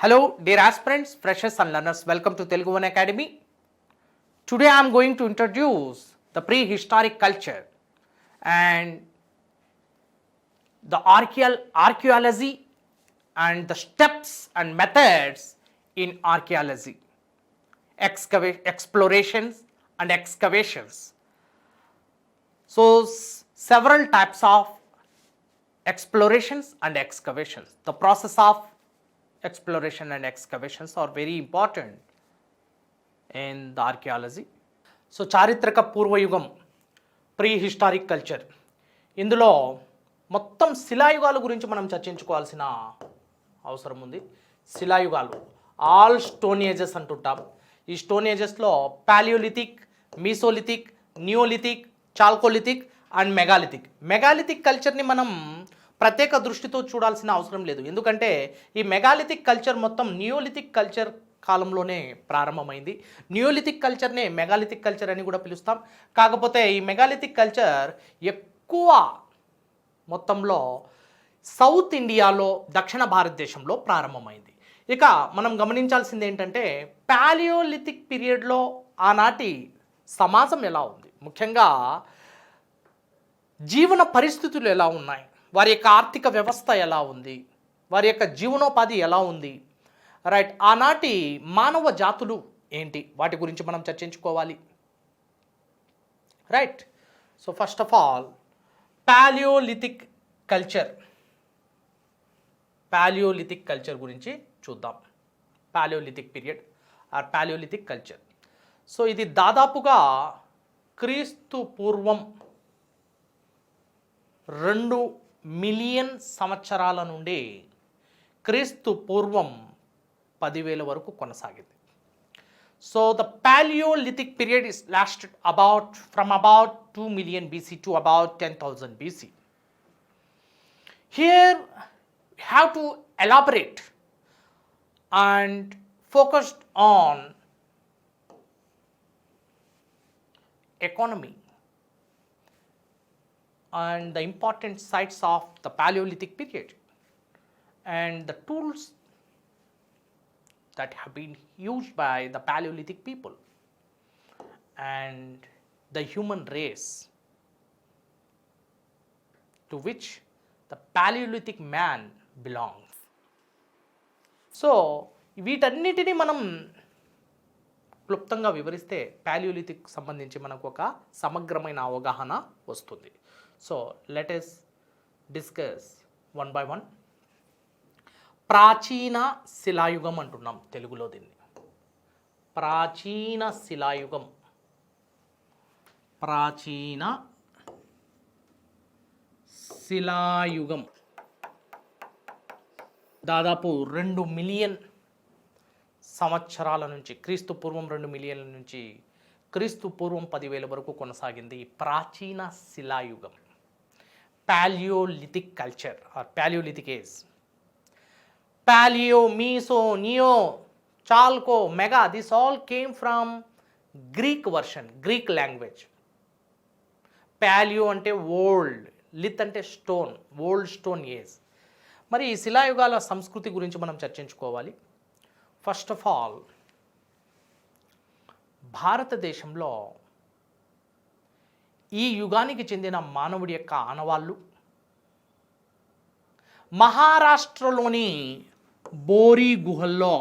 Hello, dear aspirants, freshers and learners. Welcome to Telugu One Academy. Today I am going to introduce the prehistoric culture and the archaeology and the steps and methods in archaeology, explorations and excavations. So, several types of explorations and excavations. The process of exploration and excavations are very important in the archaeology. So చారిత్రక పూర్వయుగం ప్రీహిస్టారిక్ culture, ఇందులో మొత్తం శిలాయుగాల గురించి మనం చర్చించుకోవాల్సిన అవసరం ఉంది. శిలాయుగాలు all stone ages అంటుంటాం. ఈ stone ఏజెస్లో paleolithic, mesolithic, neolithic, chalcolithic and megalithic కల్చర్ని మనం ప్రత్యేక దృష్టితో చూడాల్సిన అవసరం లేదు. ఎందుకంటే ఈ మెగాలిథిక్ కల్చర్ మొత్తం నియోలిథిక్ కల్చర్ కాలంలోనే ప్రారంభమైంది. నియోలిథిక్ కల్చర్నే మెగాలిథిక్ కల్చర్ అని కూడా పిలుస్తాం. కాకపోతే ఈ మెగాలిథిక్ కల్చర్ ఎక్కువ మొత్తంలో సౌత్ ఇండియాలో, దక్షిణ భారతదేశంలో ప్రారంభమైంది. ఇక మనం గమనించాల్సింది ఏంటంటే పాలియోలిథిక్ పీరియడ్లో ఆనాటి సమాజం ఎలా ఉంది, ముఖ్యంగా జీవన పరిస్థితులు ఎలా ఉన్నాయి, వారి యొక్క ఆర్థిక వ్యవస్థ ఎలా ఉంది, వారి యొక్క జీవనోపాధి ఎలా ఉంది, రైట్, ఆనాటి మానవ జాతులు ఏంటి, వాటి గురించి మనం చర్చించుకోవాలి. Right. So first of all paleolithic culture గురించి చూద్దాం. Paleolithic period or paleolithic culture. So ఇది దాదాపుగా క్రీస్తు పూర్వం 2 మిలియన్ సంవత్సరాల నుండి క్రీస్తు పూర్వం 10,000 వరకు కొనసాగింది. So the palaeolithic period is lasted from about 2 million BC to about 10,000 BC. Here we have to elaborate and focused on economy and the important sites of the Paleolithic period and the tools that have been used by the Paleolithic people and the human race to which the Paleolithic man belongs. So వీటన్నిటిని మనం క్లుప్తంగా వివరిస్తే Palaeolithic సంబంధించి మనకు ఒక సమగ్రమైన అవగాహన వస్తుంది. So let us discuss one by one. ప్రాచీన శిలాయుగం అంటున్నాం తెలుగులో దీన్ని. ప్రాచీన శిలాయుగం దాదాపు 2 మిలియన్ సంవత్సరాల నుంచి, క్రీస్తు పూర్వం 2 మిలియన్ల నుంచి క్రీస్తు పూర్వం 10,000 వరకు కొనసాగింది ఈ ప్రాచీన శిలాయుగం, paleolithic culture or paleolithic age. Paleo, meso, neo, chalco, mega, this all came from Greek version, Greek language. Paleo అంటే ఓల్డ్, లిత్ అంటే స్టోన్, ఓల్డ్ స్టోన్ ఏజ్. మరి ఈ శిలాయుగాల సంస్కృతి గురించి మనం చర్చించుకోవాలి. ఫస్ట్ ఆఫ్ ఆల్ భారతదేశంలో ఈ యుగానికి చెందిన మానవుడి యొక్క ఆనవాళ్ళు మహారాష్ట్రలోని బోరీ గుహల్లో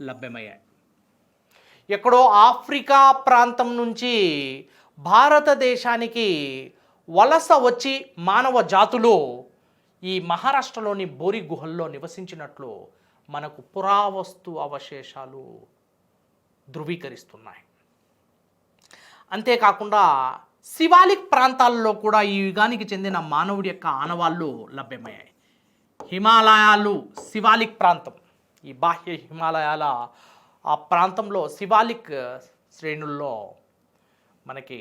లభ్యమయ్యాయి. ఎక్కడో ఆఫ్రికా ప్రాంతం నుంచి భారతదేశానికి వలస వచ్చి మానవ జాతులు ఈ మహారాష్ట్రలోని బోరీ గుహల్లో నివసించినట్లు మనకు పురావస్తు అవశేషాలు ధృవీకరిస్తున్నాయి. అంతేకాకుండా శివాలిక్ ప్రాంతాల్లో కూడా ఈ యుగానికి చెందిన మానవుడి యొక్క ఆనవాళ్ళు లభ్యమయ్యాయి. హిమాలయాలు, శివాలిక్ ప్రాంతం, ఈ బాహ్య హిమాలయాల ఆ ప్రాంతంలో శివాలిక్ శ్రేణుల్లో మనకి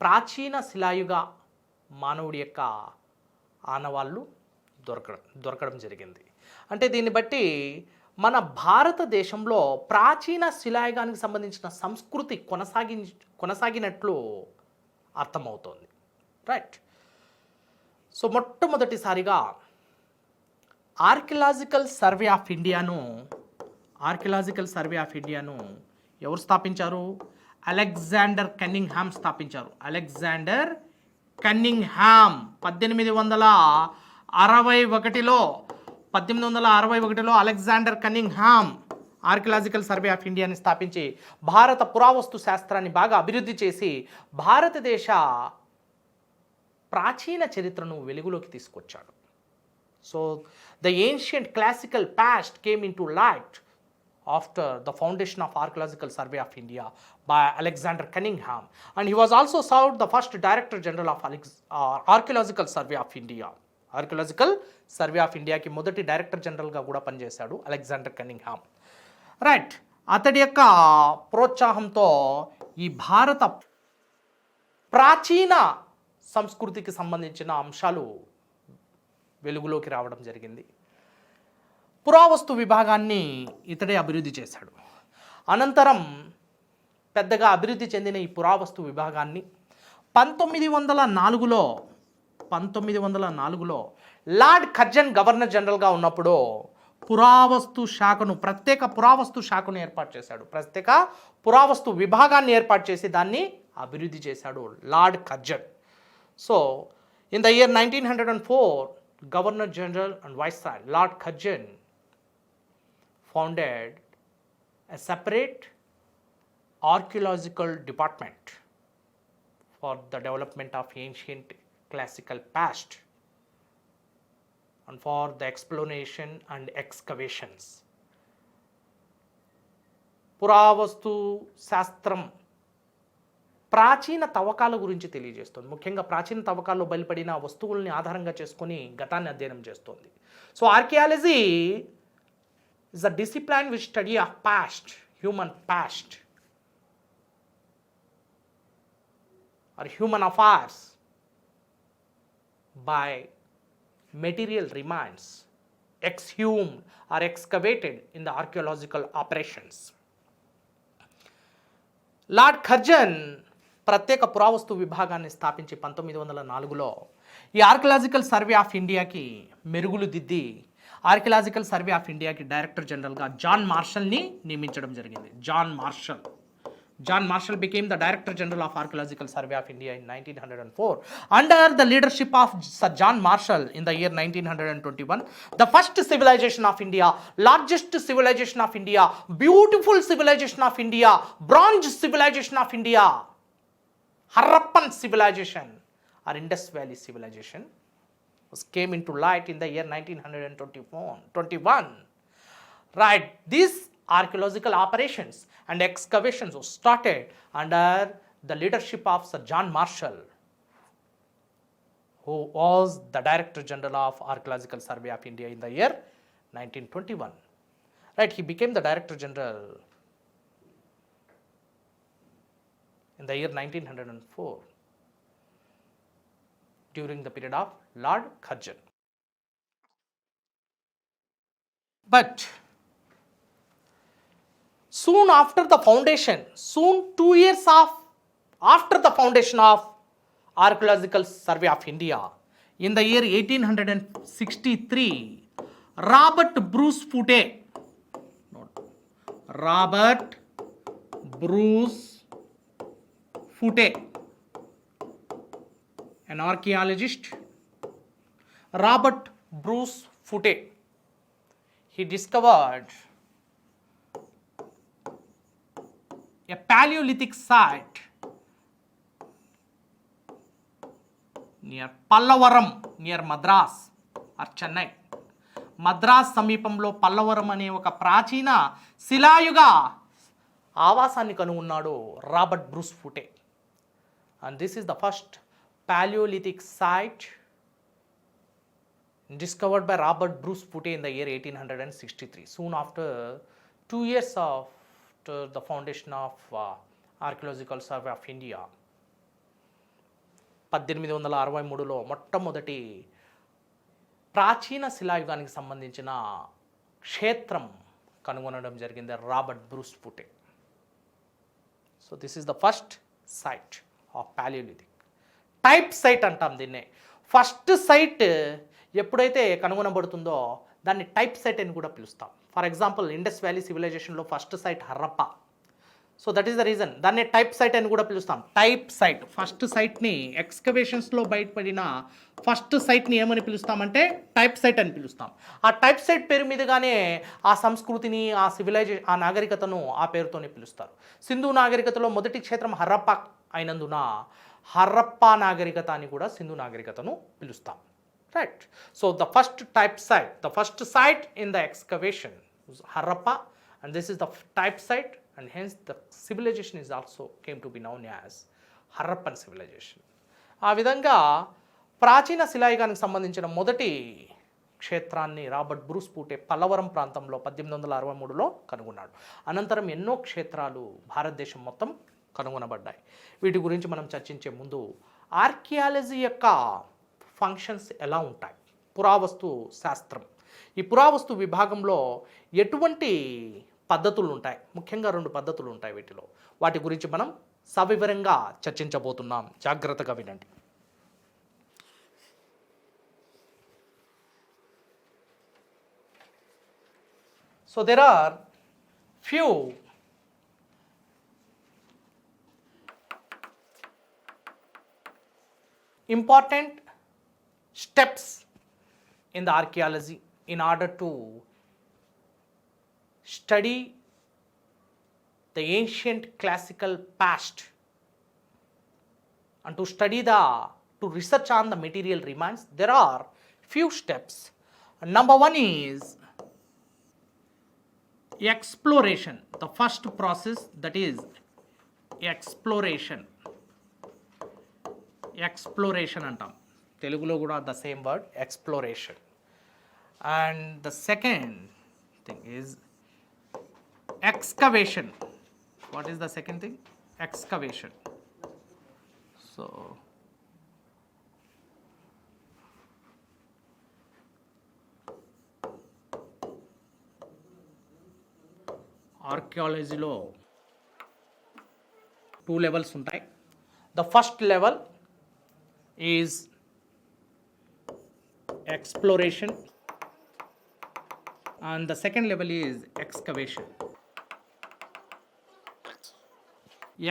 ప్రాచీన శిలాయుగ మానవుడి యొక్క ఆనవాళ్ళు దొరకడం జరిగింది. అంటే దీన్ని బట్టి మన భారతదేశంలో ప్రాచీన శిలాయుగానికి సంబంధించిన సంస్కృతి కొనసాగినట్లు అర్థమవుతోంది. రైట్. సో మొట్టమొదటిసారిగా ఆర్కియలాజికల్ సర్వే ఆఫ్ ఇండియాను ఎవరు స్థాపించారు? అలెగ్జాండర్ కన్నింగ్హామ్ స్థాపించారు. అలెగ్జాండర్ కన్నింగ్హామ్ 1861లో Alexander Cunningham archaeological survey of ఇండియాని స్థాపించి భారత పురావస్తు శాస్త్రాన్ని బాగా అభివృద్ధి చేసి భారతదేశ ప్రాచీన చరిత్రను వెలుగులోకి తీసుకొచ్చాడు. So the ancient classical past came in to light after the foundation of Archaeological Survey of India by Alexander Cunningham, and he was also served the first Director General of Archaeological Survey of India. Archaeological Survey of India కి మొదటి director జనరల్గా కూడా పనిచేశాడు Alexander Cunningham. Right, అతడి యొక్క ప్రోత్సాహంతో ఈ భారత ప్రాచీన సంస్కృతికి సంబంధించిన అంశాలు వెలుగులోకి రావడం జరిగింది. పురావస్తు విభాగాన్ని ఇతడే అభివృద్ధి చేశాడు. అనంతరం పెద్దగా అభివృద్ధి చెందిన ఈ పురావస్తు విభాగాన్ని 1904లో లార్డ్ కర్జన్ గవర్నర్ జనరల్గా ఉన్నప్పుడు ప్రత్యేక పురావస్తు శాఖను ఏర్పాటు చేశాడు. ప్రత్యేక పురావస్తు విభాగాన్ని ఏర్పాటు చేసి దాన్ని అభివృద్ధి చేశాడు lord Curzon. So in the year 1904 governor general and viceroy lord Curzon founded a separate archaeological department for the development of ancient classical past and for the exploration and excavations. పురావస్తు శాస్త్రం ప్రాచీన తవ్వకాల గురించి తెలియజేస్తుంది. ముఖ్యంగా ప్రాచీన తవ్వకాల్లో బయలుపడిన వస్తువుల్ని ఆధారంగా చేసుకొని గతాన్ని అధ్యయనం చేస్తుంది. So archaeology is a discipline which study of past, human past or human affairs by material remains exhumed or excavated in the archaeological operations. Lord Curzon ప్రత్యేక పురావస్తు విభాగాన్ని స్థాపించి 1904లో ఈ ఆర్కియలాజికల్ సర్వే ఆఫ్ ఇండియాకి మెరుగులు దిద్ది ఆర్కియలాజికల్ సర్వే ఆఫ్ ఇండియాకి director జనరల్గా జాన్ మార్షల్ని నియమించడం జరిగింది. John Marshall became the Director General of Archaeological Survey of India in 1904. Under the leadership of Sir John Marshall in the year 1921, the first civilization of India, largest civilization of India, beautiful civilization of India, bronze civilization of India, Harappan civilization or Indus Valley civilization came into light in the year 1921. Right, these archaeological operations and excavations were started under the leadership of Sir John Marshall, who was the Director General of Archaeological Survey of India in the year 1921. Right, he became the Director General in the year 1904 during the period of Lord Curzon. But soon after the foundation, 2 years after the foundation of Archaeological Survey of India, in the year 1863, Robert Bruce Foote, an archaeologist, Robert Bruce Foote, he discovered a Paleolithic site near Pallavaram, near Madras or Chennai. Madras సమీపంలో పల్లవరం అనే ఒక ప్రాచీన శిలాయుగ ఆవాసాన్ని కనుగొన్నాడు Robert Bruce Foote. And this is the first Paleolithic site discovered by Robert Bruce Foote in the year 1863. Soon after 2 years after the foundation of Archaeological Survey of India, 1863లో మొట్టమొదటి ప్రాచీన శిలాయుగానికి సంబంధించిన క్షేత్రం కనుగొనడం జరిగింది Robert Bruce Foote. So this is the first site of paleolithic. Type site అంటాం దీన్నే. ఫస్ట్ సైట్ ఎప్పుడైతే కనుగొనబడుతుందో దాన్ని టైప్ సైట్ అని కూడా పిలుస్తాం. ఫర్ ఎగ్జాంపుల్ ఇండస్ వ్యాలీ సివిలైజేషన్లో first site Harappa. So that is the reason దాన్ని టైప్ సైట్ అని కూడా పిలుస్తాం. టైప్ సైట్ ఫస్ట్ సైట్ని ఎక్స్కవేషన్స్లో బయటపడిన ఫస్ట్ సైట్ని ఏమని పిలుస్తామంటే టైప్ సైట్ అని పిలుస్తాం. ఆ టైప్ సైట్ పేరు మీదుగానే ఆ సంస్కృతిని, ఆ నాగరికతను ఆ పేరుతోనే పిలుస్తారు. సింధు నాగరికతలో మొదటి క్షేత్రం హరప్ప అయినందున హరప్పా నాగరికత అని కూడా సింధు నాగరికతను పిలుస్తాం. Right. So the first type site, the first site in the excavation Harappa, and this is the type site, and hence the civilization is also came to be known as Harappan civilization. ఆ విధంగా ప్రాచీన శిలాయుగానికి సంబంధించిన మొదటి క్షేత్రాన్ని Robert Bruce పూటే పల్లవరం ప్రాంతంలో 1863లో కనుగొన్నాడు. అనంతరం ఎన్నో క్షేత్రాలు భారతదేశం మొత్తం కనుగొనబడ్డాయి. వీటి గురించి మనం చర్చించే ముందు ఆర్కియాలజీ యొక్క ఫంక్షన్స్ ఎలా ఉంటాయి, పురావస్తు శాస్త్రం, ఈ పురావస్తు విభాగంలో ఎటువంటి పద్ధతులు ఉంటాయి, ముఖ్యంగా 2 పద్ధతులు ఉంటాయి వీటిలో. వాటి గురించి మనం సవివరంగా చర్చించబోతున్నాం. జాగ్రత్తగా వినండి. So there are few important steps in the archaeology in order to study the ancient classical past and to research on the material remains. There are few steps. Number 1 is exploration. The first process, that is exploration అంటాం తెలుగులో కూడా the same word exploration. And the second thing is excavation. What is the second thing? Excavation. So ఆర్కియాలజీలో 2 levels ఉంటాయి. The first level is exploration and the second level is excavation.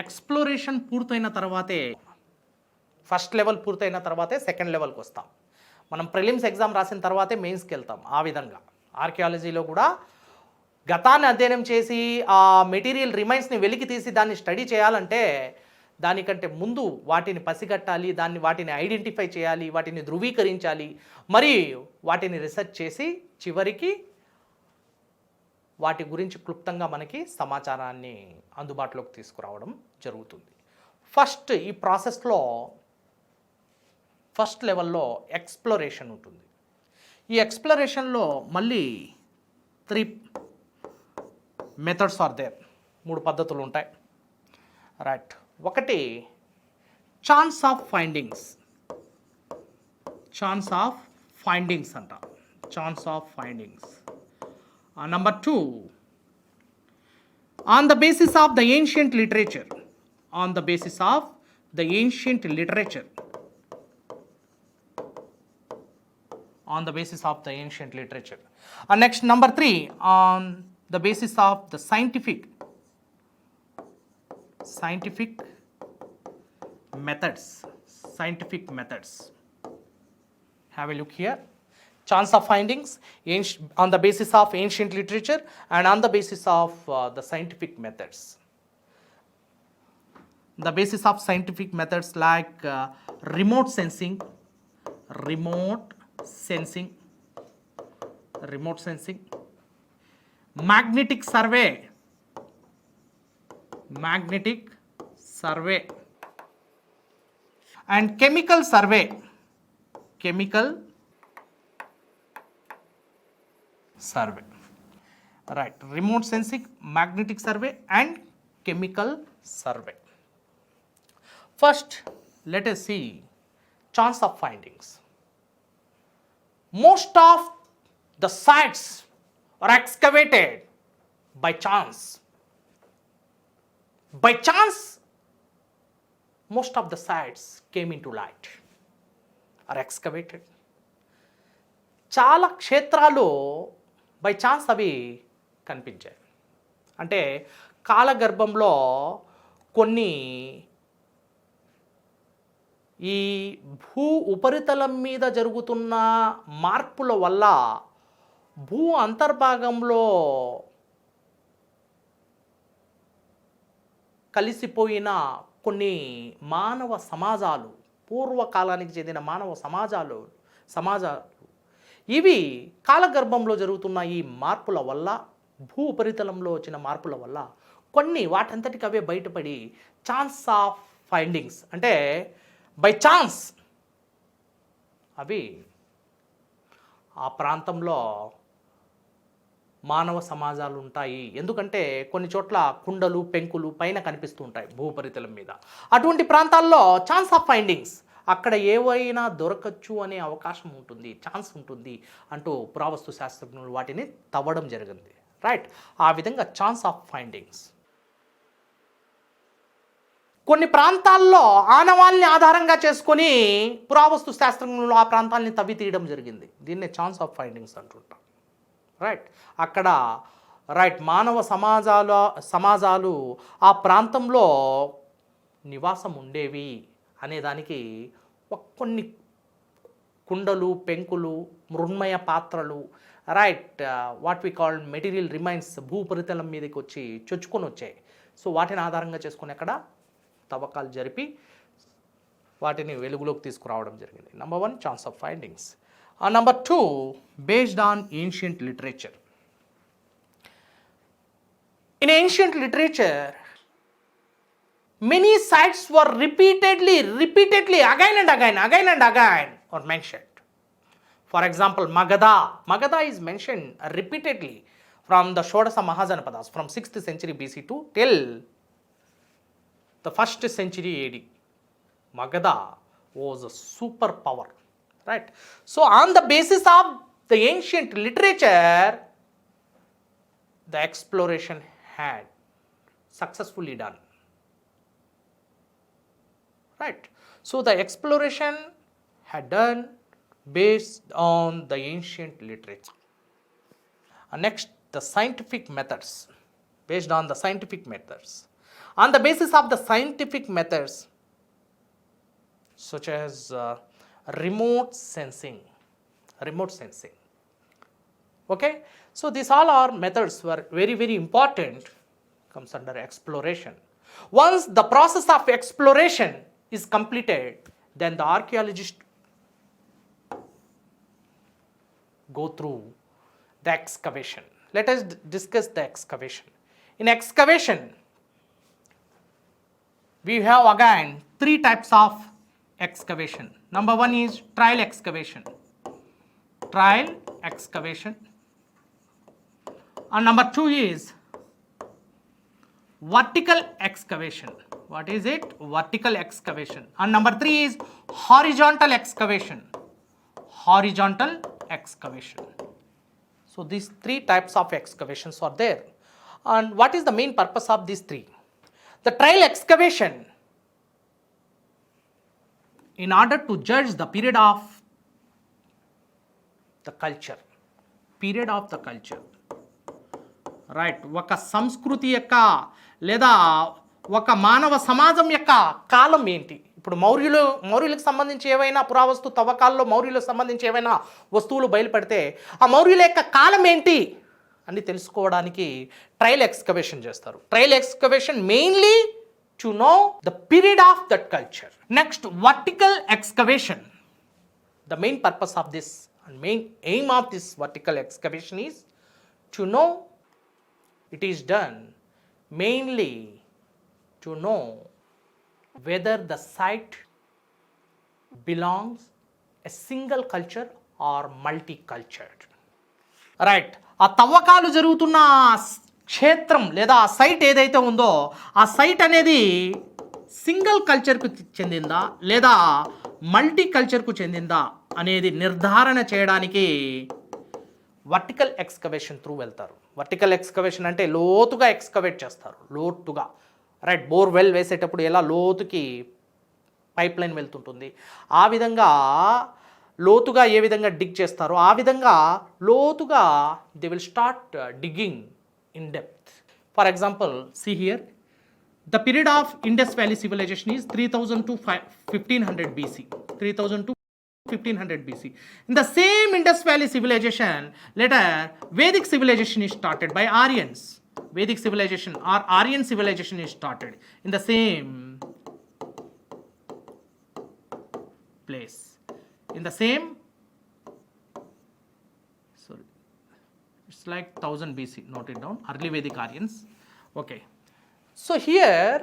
Exploration పూర్తయిన తర్వాతే, first level పూర్తయిన తర్వాతే second లెవెల్కి వస్తాం. మనం prelims exam రాసిన తర్వాతే మెయిన్స్కి వెళ్తాం. ఆ విధంగా ఆర్కియాలజీలో కూడా గతాన్ని అధ్యయనం చేసి ఆ మెటీరియల్ రిమైన్స్ని వెలికి తీసి దాన్ని స్టడీ చేయాలంటే దానికంటే ముందు వాటిని పసిగట్టాలి, వాటిని ఐడెంటిఫై చేయాలి, వాటిని ధృవీకరించాలి, మరియు వాటిని రీసెర్చ్ చేసి చివరికి వాటి గురించి క్లుప్తంగా మనకి సమాచారాన్ని అందుబాటులోకి తీసుకురావడం జరుగుతుంది. ఫస్ట్ ఈ ప్రాసెస్లో ఫస్ట్ లెవెల్లో ఎక్స్ప్లోరేషన్ ఉంటుంది. ఈ ఎక్స్ప్లోరేషన్లో మళ్ళీ 3 మెథడ్స్ ఆర్ దేర్, 3 పద్ధతులు ఉంటాయి. రైట్. ఒకటి chance of findings. Chance of findings అంట. Chance of findings. Number 2, on the basis of the ancient literature. On the basis of the ancient literature. On the basis of the ancient literature. Next, number 3, on the basis of the scientific methods. Scientific methods. Have a look here. Chance of findings on the basis of ancient literature and on the basis of the scientific methods. The basis of scientific methods like remote sensing, magnetic survey, and chemical survey, right. Remote sensing, magnetic survey and chemical survey. First, let us see chance of findings. Most of the sites are excavated by chance. By chance, most of the sites came into light, are excavated. చాలా క్షేత్రాలు by chance అవి కనిపించాయి. అంటే కాలగర్భంలో కొన్ని ఈ భూ ఉపరితలం మీద జరుగుతున్న మార్పుల వల్ల భూ అంతర్భాగంలో కలిసిపోయిన కొన్ని మానవ సమాజాలు, పూర్వకాలానికి చెందిన మానవ సమాజాలు ఇవి కాలగర్భంలో జరుగుతున్న ఈ మార్పుల వల్ల, భూ ఉపరితలంలో వచ్చిన మార్పుల వల్ల కొన్ని వాటంతటికి అవే బయటపడి ఛాన్స్ ఆఫ్ ఫైండింగ్స్, అంటే బై ఛాన్స్ అవి ఆ ప్రాంతంలో మానవ సమాజాలు ఉంటాయి. ఎందుకంటే కొన్ని చోట్ల కుండలు, పెంకులు పైన కనిపిస్తూ ఉంటాయి భూ ఉపరితలం మీద. అటువంటి ప్రాంతాల్లో ఛాన్స్ ఆఫ్ ఫైండింగ్స్, అక్కడ ఏవైనా దొరకచ్చు అనే అవకాశం ఉంటుంది, ఛాన్స్ ఉంటుంది అంటూ పురావస్తు శాస్త్రజ్ఞులు వాటిని తవ్వడం జరిగింది. రైట్, ఆ విధంగా ఛాన్స్ ఆఫ్ ఫైండింగ్స్. కొన్ని ప్రాంతాల్లో ఆనవాల్ని ఆధారంగా చేసుకొని పురావస్తు శాస్త్రజ్ఞులు ఆ ప్రాంతాలని తవ్వి తీయడం జరిగింది. దీన్నే ఛాన్స్ ఆఫ్ ఫైండింగ్స్ అంటుంటాం. రైట్, అక్కడ మానవ సమాజాలు ఆ ప్రాంతంలో నివాసం ఉండేవి అనేదానికి కొన్ని కుండలు, పెంకులు, మృన్మయ పాత్రలు, what we call material remains భూ ఉపరితలం మీదకి వచ్చి చొచ్చుకొని వచ్చాయి. సో వాటిని ఆధారంగా చేసుకొని అక్కడ తవ్వకాలు జరిపి వాటిని వెలుగులోకి తీసుకురావడం జరిగింది. Number 1, chance of findings. Number 2, based on ancient literature. In ancient literature, many sites were repeatedly, again and again are mentioned. For example, Magadha. Magadha is mentioned repeatedly from the Shodasa Mahajanapadas, from 6th century BC2 till the 1st century AD. Magadha was a superpower. Right. So on the basis of the ancient literature, the exploration had successfully done. Right. So the exploration had done based on the ancient literature. Next, the scientific methods. Based on the scientific methods. On the basis of the scientific methods, such as remote sensing. Okay, so these all are methods were very important, comes under exploration. Once the process of exploration is completed, then the archaeologist go through the excavation. Let us discuss the excavation. In excavation, we have again 3 types of excavation. Number 1 is trial excavation. And number 2 is vertical excavation. What is it? Vertical excavation. And number 3 is horizontal excavation. So these 3 types of excavations are there. And what is the main purpose of these 3? The trial excavation, in order to judge the period of the culture. Right, ఒక సంస్కృతి యొక్క లేదా ఒక మానవ సమాజం యొక్క కాలం ఏంటి? ఇప్పుడు మౌర్యులకు సంబంధించి ఏవైనా పురావస్తు తవ్వకాల్లో మౌర్యులకు సంబంధించి ఏవైనా వస్తువులు బయలుపడితే ఆ మౌర్యుల యొక్క కాలం ఏంటి అని తెలుసుకోవడానికి ట్రయల్ ఎక్స్కవేషన్ చేస్తారు. Trial excavation mainly to know the period of that culture. Next, vertical excavation. The main purpose of this and main aim of this vertical excavation is to know, it is done mainly to know whether the site belongs a single culture or multicultural. Right, ఆ తవ్వకాలు జరుగుతున్న క్షేత్రం లేదా ఆ site ఏదైతే ఉందో ఆ site అనేది సింగిల్ కల్చర్కు చెందిందా లేదా మల్టీ కల్చర్కు చెందిందా అనేది నిర్ధారణ చేయడానికి వర్టికల్ ఎక్స్కవేషన్ త్రూ వెళ్తారు. వర్టికల్ ఎక్స్కవేషన్ అంటే లోతుగా ఎక్స్కవేట్ చేస్తారు, లోతుగా. రైట్, బోర్ వెల్ వేసేటప్పుడు ఎలా లోతుకి పైప్ లైన్ వెళ్తుంటుంది, ఆ విధంగా లోతుగా ఏ విధంగా డిగ్ చేస్తారో ఆ విధంగా లోతుగా they will start digging in depth. For example see here, the period of Indus valley civilisation is 3000 to 1500 BC. 3000 to 1500 BC. In the same Indus Valley civilization, later Vedic civilization is started by Aryans. Vedic civilization or Aryan civilization is started in the same place. In the same, sorry, it's like 1000 BC, note it down, early Vedic Aryans. Okay. So here,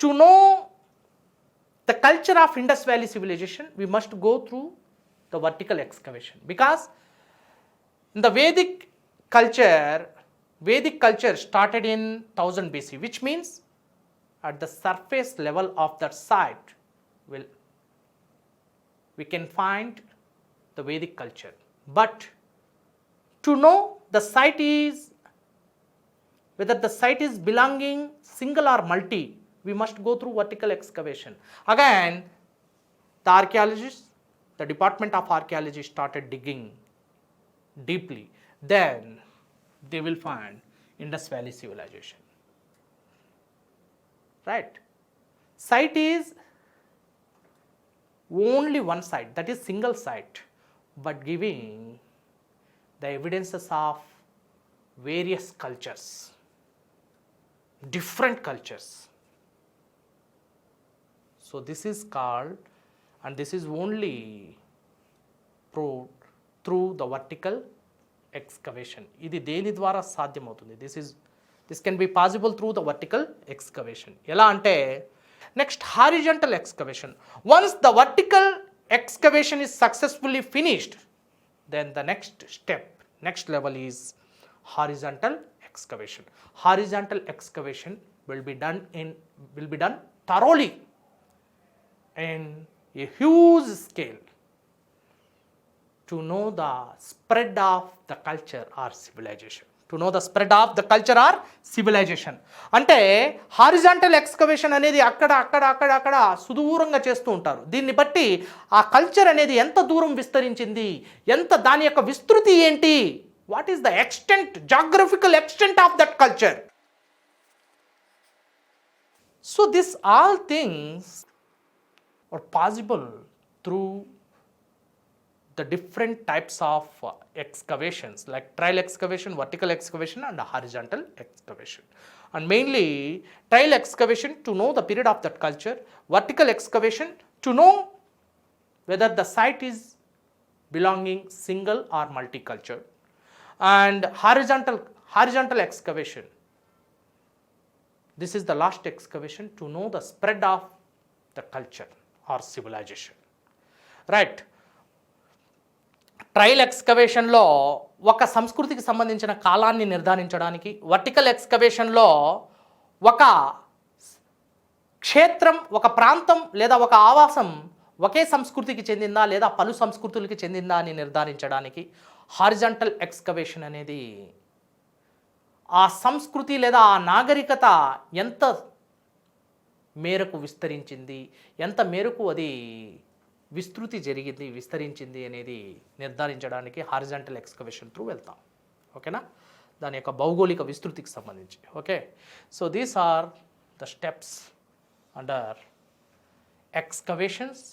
to know the culture of Indus Valley civilization, we must go through the vertical excavation, because in the Vedic culture started in 1000 BC, which means at the surface level of that site we can find the Vedic culture. But to know the site is, whether the site is belonging single or multi, we must go through vertical excavation. Again, the archaeologists, the Department of Archaeology started digging deeply. Then they will find Indus Valley civilization. Right? Site is only one site, that is single site, but giving the evidences of various cultures, different cultures. So this is called, and this is only proved through the vertical excavation. ఇది దేని ద్వారా సాధ్యమవుతుంది? This can be possible through the vertical excavation. ఎలా అంటే, next horizontal excavation. Once the vertical excavation is successfully finished, then the next level is horizontal excavation. Horizontal excavation will be done thoroughly in a huge scale to know the spread of the culture or civilization. To know the spread of the culture or civilization. అంటే horizontal excavation అనేది అక్కడ సుదూరంగా చేస్తూ ఉంటారు. దీన్ని బట్టి ఆ culture అనేది ఎంత దూరం విస్తరించింది, ఎంత దాని యొక్క విస్తృతి ఏంటి, what is the extent, geographical extent of that culture. So this all things are possible through the different types of excavations, like trial excavation, vertical excavation and horizontal excavation. And mainly trial excavation to know the period of that culture, vertical excavation to know whether the site is belonging single or multicultural, and horizontal excavation, this is the last excavation to know the spread of the culture or civilization. Right? Trial ఎక్స్కవేషన్లో ఒక సంస్కృతికి సంబంధించిన కాలాన్ని నిర్ధారించడానికి, vertical ఎక్స్కవేషన్లో ఒక క్షేత్రం, ఒక ప్రాంతం లేదా ఒక ఆవాసం ఒకే సంస్కృతికి చెందిందా లేదా పలు సంస్కృతులకి చెందిందా అని నిర్ధారించడానికి, హారిజాంటల్ ఎక్స్కవేషన్ అనేది ఆ సంస్కృతి లేదా ఆ నాగరికత ఎంత మేరకు విస్తరించింది, ఎంత మేరకు అది విస్తృతి జరిగింది, విస్తరించింది అనేది నిర్ధారించడానికి హారిజాంటల్ ఎక్స్కవేషన్ త్రూ వెళ్తాం. ఓకేనా? దాని యొక్క భౌగోళిక విస్తృతికి సంబంధించి. Okay, so these are the steps under excavations.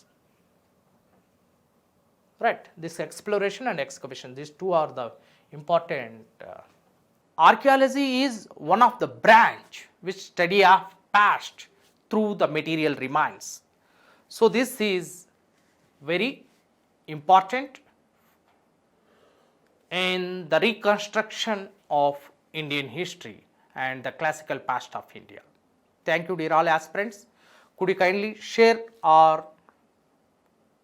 Right, this exploration and excavation, these two are the important. Archaeology is one of the branch which study of past through the material remains. So this is very important in the reconstruction of Indian history and the classical past of India. Thank you, dear all aspirants. Could you kindly share our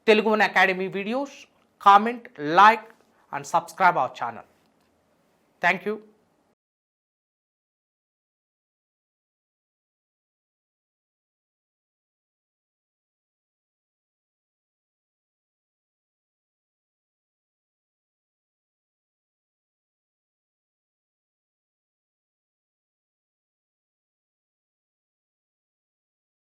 Telugu One Academy videos, comment, like and subscribe our channel. Thank you.